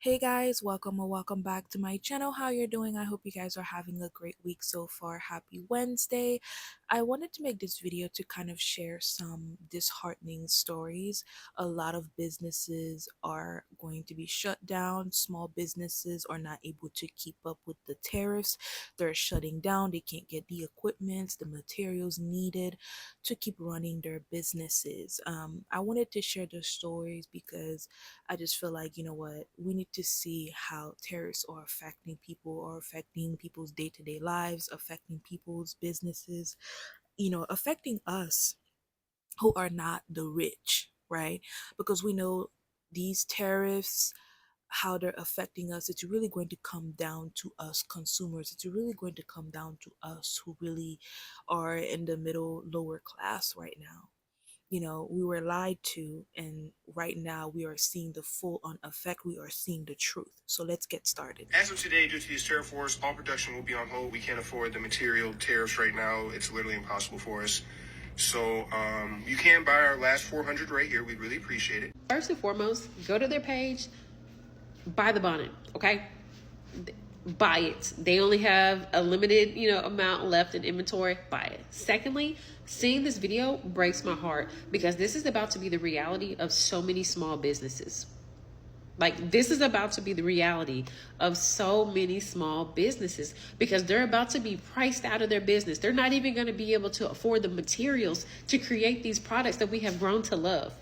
Hey guys, welcome or welcome back to my channel. How you're doing? I hope you guys are having a great week so far. Happy Wednesday. I wanted to make this video to kind of share some disheartening stories. A lot of businesses are going to be shut down. Small businesses are not able to keep up with the tariffs. They're shutting down. They can't get the equipment, the materials needed to keep running their businesses. I wanted to share the stories because I just feel like, you know what, we need to see how tariffs are affecting people or affecting people's day to day lives, affecting people's businesses, affecting us who are not the rich, right? Because we know these tariffs, how they're affecting us, it's really going to come down to us consumers. It's really going to come down to us who really are in the middle, lower class right now. We were lied to, and right now we are seeing the full on effect. We are seeing the truth. So let's get started. As of today, due to these tariff wars, all production will be on hold. We can't afford the material tariffs right now. It's literally impossible for us. So you can buy our last 400 right here. We'd really appreciate it. First and foremost, go to their page, buy the bonnet, okay? Buy it. They only have a limited, amount left in inventory. Buy it. Secondly, seeing this video breaks my heart because this is about to be the reality of so many small businesses. Like, this is about to be the reality of so many small businesses because they're about to be priced out of their business. They're not even going to be able to afford the materials to create these products that we have grown to love.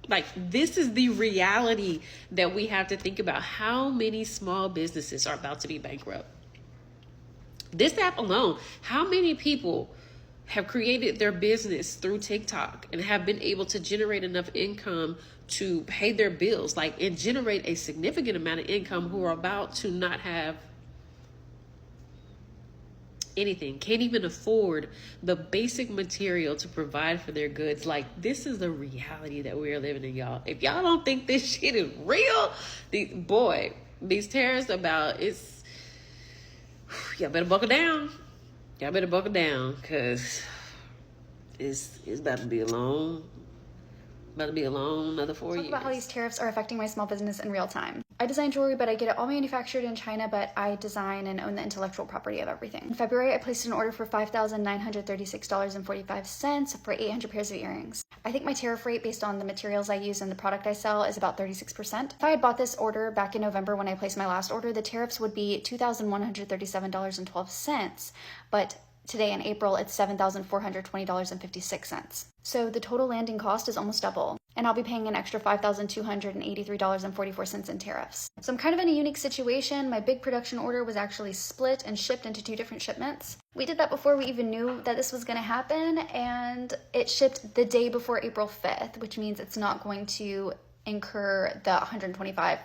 Like, this is the reality that we have to think about. How many small businesses are about to be bankrupt? This app alone, how many people have created their business through TikTok and have been able to generate enough income to pay their bills, and generate a significant amount of income, who are about to not have anything, can't even afford the basic material to provide for their goods. Like, this is the reality that we are living in, y'all. If y'all don't think this shit is real, these tariffs y'all better buckle down. Y'all better buckle down, because it's about to be a long another 4 years. Talk about how these tariffs are affecting my small business in real time. I design jewelry, but I get it all manufactured in China, but I design and own the intellectual property of everything. In February, I placed an order for $5,936.45 for 800 pairs of earrings. I think my tariff rate based on the materials I use and the product I sell is about 36%. If I had bought this order back in November when I placed my last order, the tariffs would be $2,137.12, but today in April, it's $7,420.56. So the total landing cost is almost double, and I'll be paying an extra $5,283.44 in tariffs. So I'm kind of in a unique situation. My big production order was actually split and shipped into 2 different shipments. We did that before we even knew that this was going to happen, and it shipped the day before April 5th, which means it's not going to incur the 125%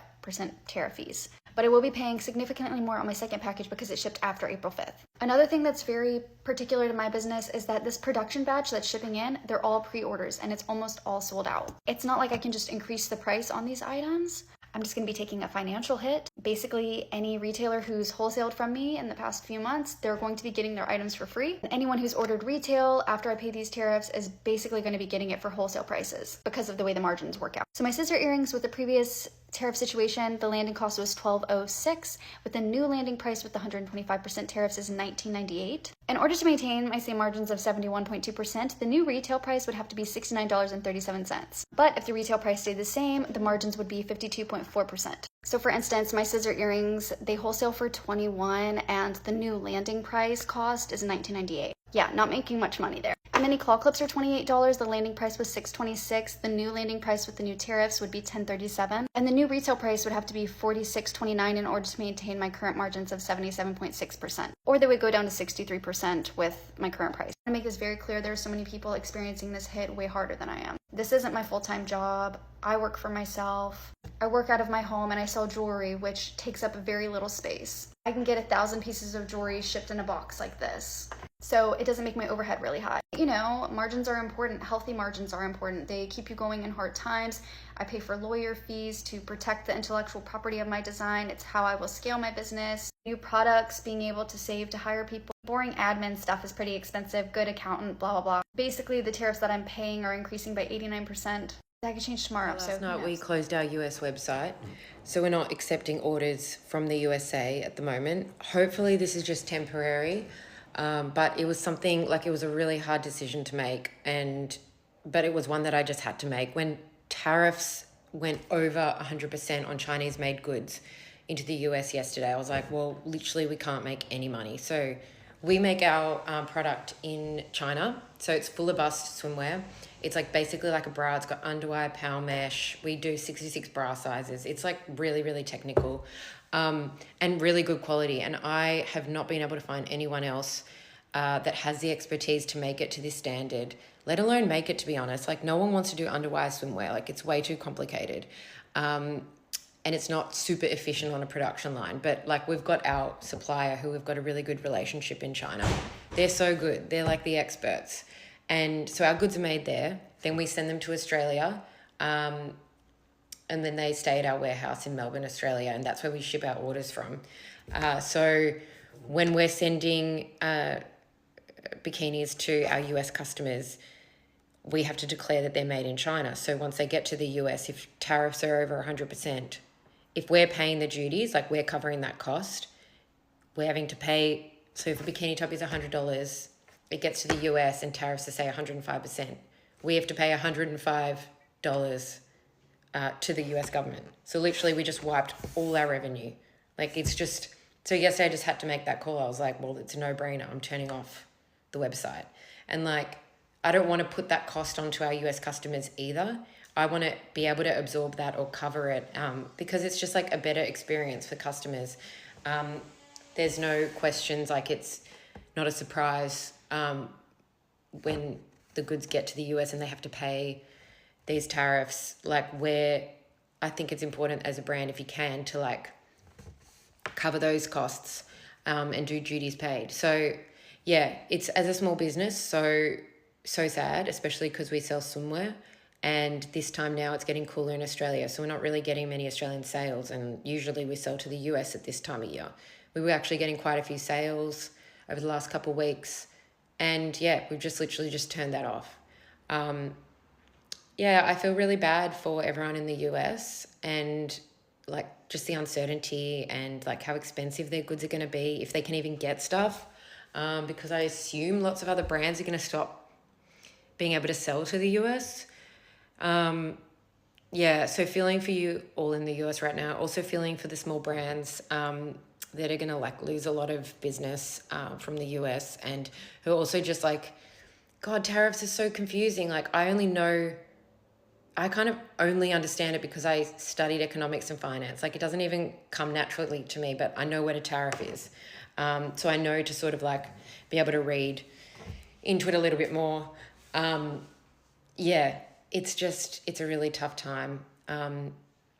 tariff fees. But I will be paying significantly more on my second package because it shipped after April 5th. Another thing that's very particular to my business is that this production batch that's shipping in, they're all pre-orders and it's almost all sold out. It's not like I can just increase the price on these items. I'm just going to be taking a financial hit. Basically, any retailer who's wholesaled from me in the past few months, they're going to be getting their items for free. Anyone who's ordered retail after I pay these tariffs is basically going to be getting it for wholesale prices because of the way the margins work out. So my scissor earrings with the previous tariff situation, the landing cost was $12.06. With the new landing price with the 125% tariffs is $19.98. In order to maintain my same margins of 71.2%, the new retail price would have to be $69.37. But if the retail price stayed the same, the margins would be 52.4%. So for instance, my scissor earrings, they wholesale for $21 and the new landing price cost is $19.98. Yeah, not making much money there. Mini claw clips are $28. The landing price was $6.26. The new landing price with the new tariffs would be $10.37. And the new retail price would have to be $46.29 in order to maintain my current margins of 77.6%. Or they would go down to 63% with my current price. To make this very clear, there are so many people experiencing this hit way harder than I am. This isn't my full-time job. I work for myself. I work out of my home and I sell jewelry, which takes up very little space. I can get 1,000 pieces of jewelry shipped in a box like this. So it doesn't make my overhead really high. Margins are important. Healthy margins are important. They keep you going in hard times. I pay for lawyer fees to protect the intellectual property of my design. It's how I will scale my business. New products, being able to save to hire people. Boring admin stuff is pretty expensive. Good accountant, blah, blah, blah. Basically, the tariffs that I'm paying are increasing by 89%. That could change tomorrow. Last So night who we knows? closed our US website, so we're not accepting orders from the USA at the moment. Hopefully this is just temporary, but it was something like it was a really hard decision to make, but it was one that I just had to make. When tariffs went over 100% on Chinese made goods into the US yesterday, I was like, well, literally we can't make any money. So we make our product in China, so it's full of bust swimwear. It's like basically like a bra. It's got underwire, power mesh. We do 66 bra sizes. It's like really, really technical, and really good quality. And I have not been able to find anyone else that has the expertise to make it to this standard, let alone make it, to be honest. Like, no one wants to do underwire swimwear. Like, it's way too complicated. And it's not super efficient on a production line. But like, we've got our supplier who we've got a really good relationship in China. They're so good. They're like the experts. And so our goods are made there. Then we send them to Australia. And then they stay at our warehouse in Melbourne, Australia. And that's where we ship our orders from. So when we're sending bikinis to our US customers, we have to declare that they're made in China. So once they get to the US, if tariffs are over 100%, if we're paying the duties, like we're covering that cost, we're having to pay. So if a bikini top is $100, it gets to the US and tariffs are, say, 105%. We have to pay $105 to the US government. So literally we just wiped all our revenue. Like, it's just, so yesterday I just had to make that call. I was like, well, it's a no-brainer. I'm turning off the website. And like, I don't want to put that cost onto our US customers either. I want to be able to absorb that or cover it, because it's just like a better experience for customers. There's no questions, like it's not a surprise when the goods get to the US and they have to pay these tariffs. Like, I think it's important as a brand, if you can, to like cover those costs and do duties paid. So yeah, it's, as a small business, so sad, especially because we sell swimwear. And this time now it's getting cooler in Australia, so we're not really getting many Australian sales, and usually we sell to the US at this time of year. We were actually getting quite a few sales over the last couple of weeks, and yeah, we've just literally just turned that off. Yeah, I feel really bad for everyone in the US, and like just the uncertainty and like how expensive their goods are going to be, if they can even get stuff, because I assume lots of other brands are going to stop being able to sell to the US. Yeah, so feeling for you all in the US right now. Also feeling for the small brands that are going to like lose a lot of business from the US, and who are also just like, God, tariffs are so confusing. Like, I kind of only understand it because I studied economics and finance. Like, it doesn't even come naturally to me, but I know what a tariff is. So I know to sort of like be able to read into it a little bit more. Yeah, it's a really tough time.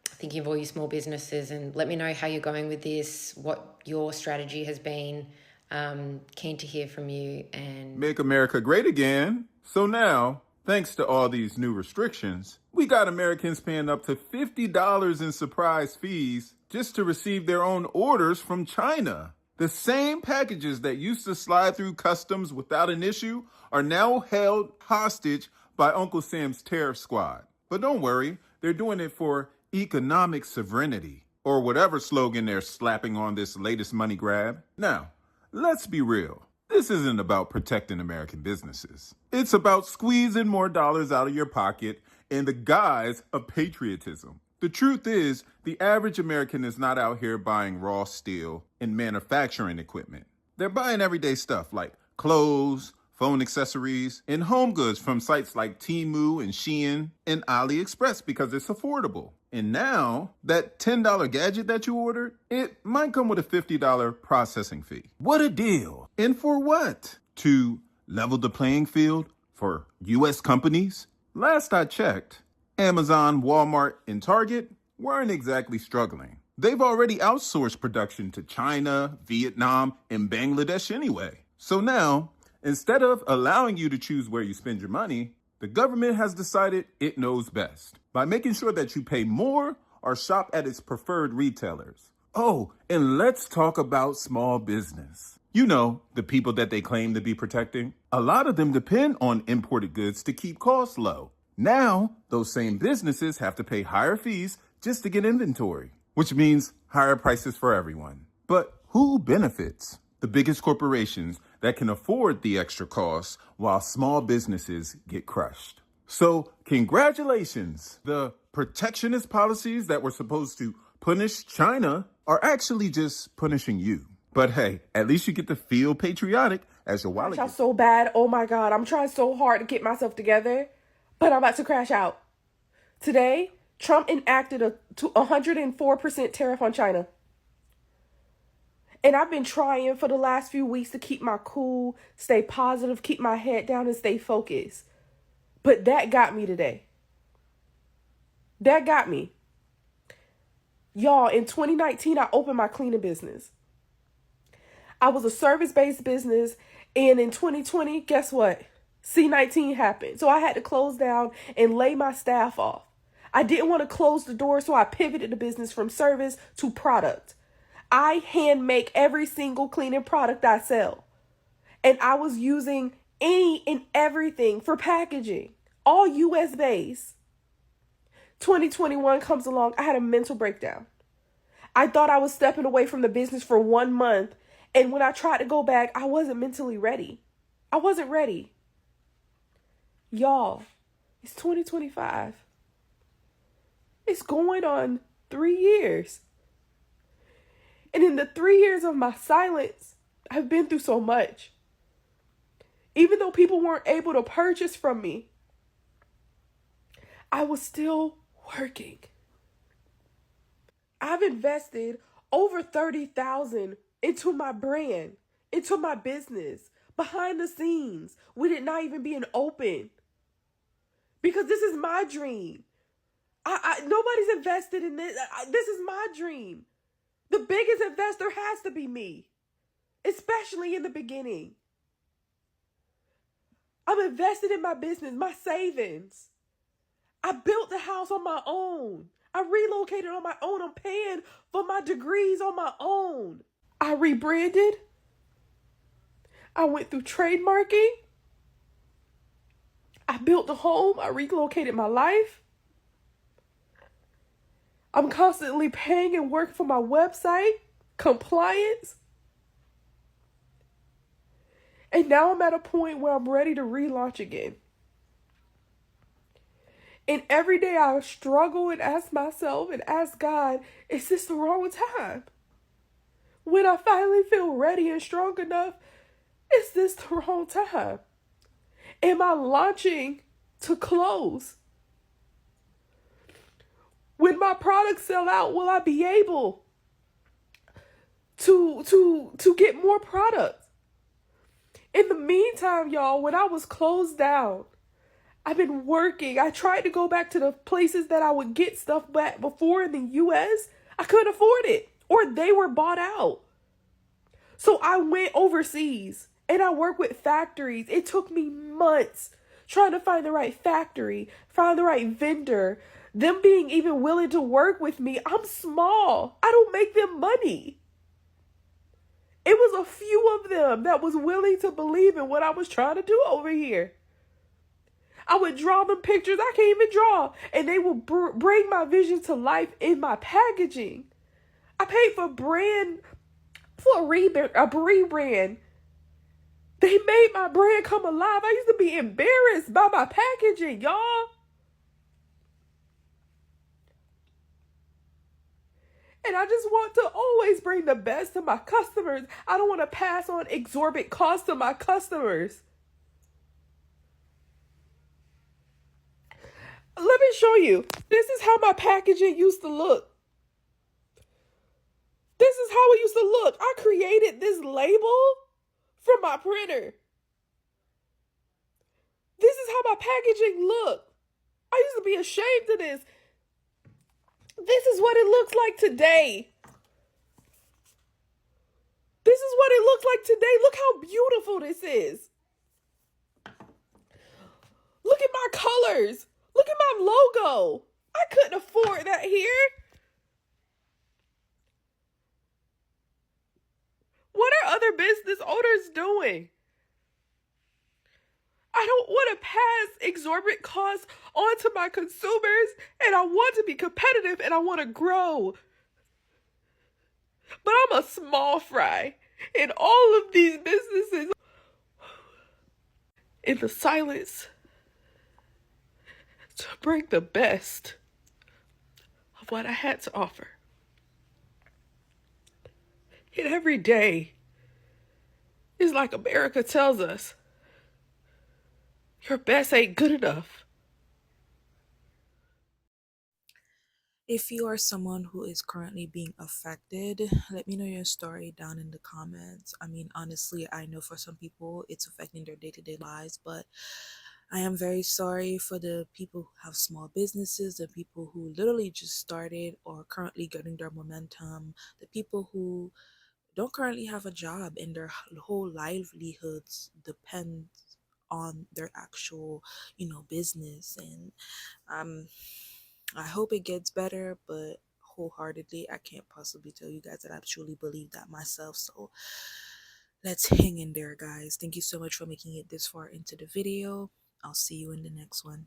Thinking of all you small businesses, and let me know how you're going with this, what your strategy has been. Keen to hear from you. And Make America great again. So now, thanks to all these new restrictions, we got Americans paying up to $50 in surprise fees just to receive their own orders from China. The same packages that used to slide through customs without an issue are now held hostage by Uncle Sam's tariff squad. But don't worry, they're doing it for economic sovereignty, or whatever slogan they're slapping on this latest money grab. Now, let's be real. This isn't about protecting American businesses. It's about squeezing more dollars out of your pocket in the guise of patriotism. The truth is, the average American is not out here buying raw steel and manufacturing equipment. They're buying everyday stuff like clothes, phone accessories, and home goods from sites like Temu and Shein and AliExpress because it's affordable. And now, that $10 gadget that you ordered, it might come with a $50 processing fee. What a deal! And for what? To level the playing field for U.S. companies? Last I checked, Amazon, Walmart, and Target weren't exactly struggling. They've already outsourced production to China, Vietnam, and Bangladesh anyway. So now, instead of allowing you to choose where you spend your money, the government has decided it knows best by making sure that you pay more or shop at its preferred retailers. Oh, and let's talk about small business. You know, the people that they claim to be protecting. A lot of them depend on imported goods to keep costs low. Now, those same businesses have to pay higher fees just to get inventory, which means higher prices for everyone. But who benefits? The biggest corporations that can afford the extra costs while small businesses get crushed. So, congratulations! The protectionist policies that were supposed to punish China are actually just punishing you. But hey, at least you get to feel patriotic as your wallet Y'all gets so bad. Oh my God. I'm trying so hard to get myself together, but I'm about to crash out. Today, Trump enacted a 104% tariff on China. And I've been trying for the last few weeks to keep my cool, stay positive, keep my head down, and stay focused. But that got me today. That got me. Y'all, in 2019, I opened my cleaning business. I was a service-based business, and in 2020, guess what? C-19 happened. So I had to close down and lay my staff off. I didn't want to close the door, so I pivoted the business from service to product. I hand make every single cleaning product I sell. And I was using any and everything for packaging, all US based. 2021 comes along, I had a mental breakdown. I thought I was stepping away from the business for 1 month. And when I tried to go back, I wasn't mentally ready. I wasn't ready. Y'all, it's 2025. It's going on 3 years. And in the 3 years of my silence, I've been through so much. Even though people weren't able to purchase from me, I was still working. I've invested over $30,000 into my brand, into my business, behind the scenes, with it not even being open. Because this is my dream. Nobody's invested in this. This is my dream. The biggest investor has to be me, especially in the beginning. I'm invested in my business, my savings. I built the house on my own. I relocated on my own. I'm paying for my degrees on my own. I rebranded. I went through trademarking. I built a home. I relocated my life. I'm constantly paying and working for my website, compliance. And now I'm at a point where I'm ready to relaunch again. And every day I struggle and ask myself and ask God, is this the wrong time? When I finally feel ready and strong enough, is this the wrong time? Am I launching to close? When my products sell out, will I be able to get more products? In the meantime, y'all, when I was closed down, I've been working. I tried to go back to the places that I would get stuff back before in the US. I couldn't afford it, or they were bought out. So I went overseas and I worked with factories. It took me months trying to find the right factory, find the right vendor, them being even willing to work with me. I'm small. I don't make them money. It was a few of them that was willing to believe in what I was trying to do over here. I would draw them pictures I can't even draw, and they would bring my vision to life in my packaging. I paid for a rebrand. They made my brand come alive. I used to be embarrassed by my packaging, y'all. And I just want to always bring the best to my customers. I don't want to pass on exorbitant costs to my customers. Let me show you. This is how my packaging used to look. This is how it used to look. I created this label from my printer. This is how my packaging looked. I used to be ashamed of this. This is what it looks like today. This is what it looks like today. Look how beautiful this is. Look at my colors. Look at my logo. I couldn't afford that here. What are other business owners doing? I don't want to pass exorbitant costs on to my consumers, and I want to be competitive and I want to grow. But I'm a small fry in all of these businesses. In the silence, to bring the best of what I had to offer. And every day is like America tells us, your best ain't good enough. If you are someone who is currently being affected, let me know your story down in the comments. I mean, honestly, I know for some people it's affecting their day to day lives, but I am very sorry for the people who have small businesses, the people who literally just started or currently getting their momentum, the people who don't currently have a job and their whole livelihoods depend on their actual, business. And um I hope it gets better, but wholeheartedly I can't possibly tell you guys that I truly believe that myself. So let's hang in there, guys. Thank you so much for making it this far into the video. I'll see you in the next one.